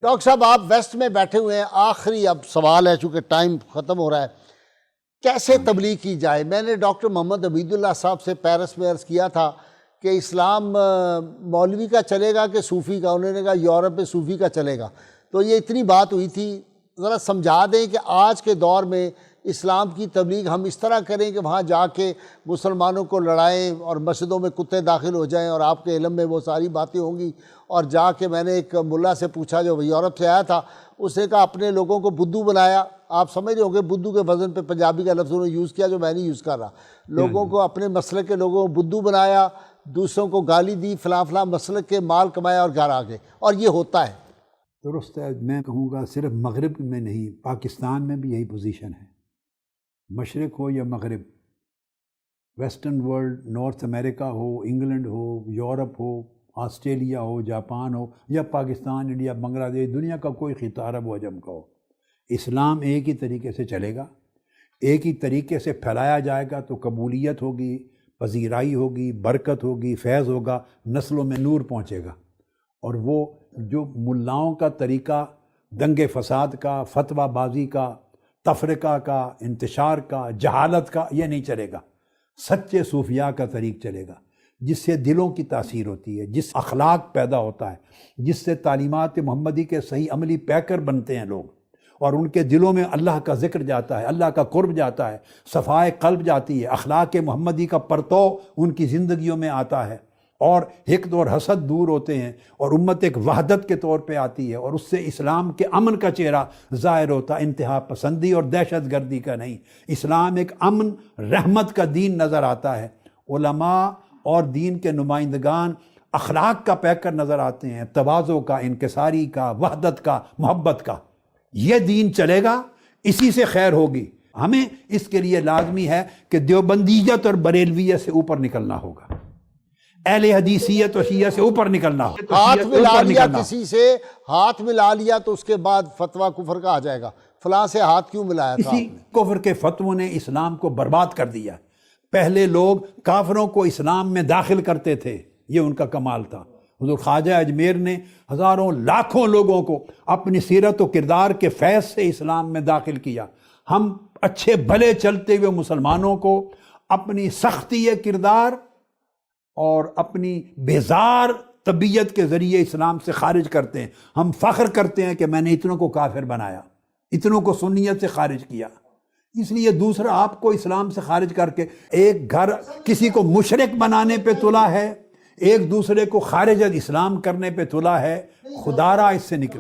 Doctor صاحب آپ waste میں بیٹھے ہوئے ہیں، آخری اب سوال ہے چونکہ ٹائم ختم ہو رہا ہے، کیسے تبلیغ کی جائے؟ میں نے ڈاکٹر محمد عبید اللہ صاحب سے پیرس میں عرض کیا تھا کہ اسلام مولوی کا چلے گا کہ صوفی کا، انہوں نے کہا یورپ میں صوفی کا چلے گا۔ تو یہ اتنی بات ہوئی تھی، ذرا سمجھا دیں کہ آج کے دور میں اسلام کی تبلیغ ہم اس طرح کریں کہ وہاں جا کے مسلمانوں کو لڑائیں اور مسجدوں میں کتے داخل ہو جائیں، اور آپ کے علم میں وہ ساری باتیں ہوں گی۔ اور جا کے میں نے ایک ملا سے پوچھا جو یورپ سے آیا تھا، اس نے کہا اپنے لوگوں کو بدھو بنایا۔ آپ سمجھ رہے ہوں گے بدھو کے وزن پہ پنجابی کا لفظ انہوں نے یوز کیا جو میں نہیں یوز کر رہا، لوگوں کو اپنے مسلک کے لوگوں کو بدھو بنایا، دوسروں کو گالی دی، فلاں فلاں مسلک کے مال کمایا اور گھر آ گئے، اور یہ ہوتا ہے۔ درست ہے، میں کہوں گا صرف مغرب میں نہیں، پاکستان میں بھی یہی پوزیشن ہے، مشرق ہو یا مغرب، ویسٹرن ورلڈ، نارتھ امریکہ ہو، انگلینڈ ہو، یورپ ہو، آسٹریلیا ہو، جاپان ہو، یا پاکستان، انڈیا، بنگلہ دیش، دنیا کا کوئی خطہ عرب و عجم کا ہو، اسلام ایک ہی طریقے سے چلے گا، ایک ہی طریقے سے پھیلایا جائے گا تو قبولیت ہوگی، پذیرائی ہوگی، برکت ہوگی، فیض ہوگا، نسلوں میں نور پہنچے گا۔ اور وہ جو ملاؤں کا طریقہ دنگے فساد کا، فتویٰ بازی کا، تفرقہ کا، انتشار کا، جہالت کا، یہ نہیں چلے گا۔ سچے صوفیاء کا طریق چلے گا، جس سے دلوں کی تاثیر ہوتی ہے، جس اخلاق پیدا ہوتا ہے، جس سے تعلیمات محمدی کے صحیح عملی پیکر بنتے ہیں لوگ، اور ان کے دلوں میں اللہ کا ذکر جاتا ہے، اللہ کا قرب جاتا ہے، صفائے قلب جاتی ہے، اخلاق محمدی کا پرتو ان کی زندگیوں میں آتا ہے، اور حقد اور حسد دور ہوتے ہیں، اور امت ایک وحدت کے طور پہ آتی ہے، اور اس سے اسلام کے امن کا چہرہ ظاہر ہوتا ہے، انتہا پسندی اور دہشت گردی کا نہیں۔ اسلام ایک امن رحمت کا دین نظر آتا ہے۔ علماء اور دین کے نمائندگان اخلاق کا پیکر نظر آتے ہیں، تواضع کا، انکساری کا، وحدت کا، محبت کا۔ یہ دین چلے گا، اسی سے خیر ہوگی۔ ہمیں اس کے لیے لازمی ہے کہ دیوبندیت اور بریلویت سے اوپر نکلنا ہوگا، اہل حدیثیت و شیعہ سے اوپر نکلنا ہوگا۔ ہاتھ ملا لیا کسی سے، ہاتھ ملا لیا تو اس کے بعد فتویٰ کفر کا آ جائے گا، فلاں سے ہاتھ کیوں ملایا تھا؟ اسی کفر کے فتووں نے اسلام کو برباد کر دیا۔ پہلے لوگ کافروں کو اسلام میں داخل کرتے تھے، یہ ان کا کمال تھا۔ حضور خواجہ اجمیر نے ہزاروں لاکھوں لوگوں کو اپنی سیرت و کردار کے فیض سے اسلام میں داخل کیا۔ ہم اچھے بھلے چلتے ہوئے مسلمانوں کو اپنی سختی کردار اور اپنی بیزار طبیعت کے ذریعے اسلام سے خارج کرتے ہیں۔ ہم فخر کرتے ہیں کہ میں نے اتنوں کو کافر بنایا، اتنوں کو سنیت سے خارج کیا۔ اس لیے دوسرا آپ کو اسلام سے خارج کر کے ایک گھر کسی کو مشرک بنانے پہ تلا ہے، ایک دوسرے کو خارج از اسلام کرنے پہ تلا ہے، خدا را اس سے نکلے۔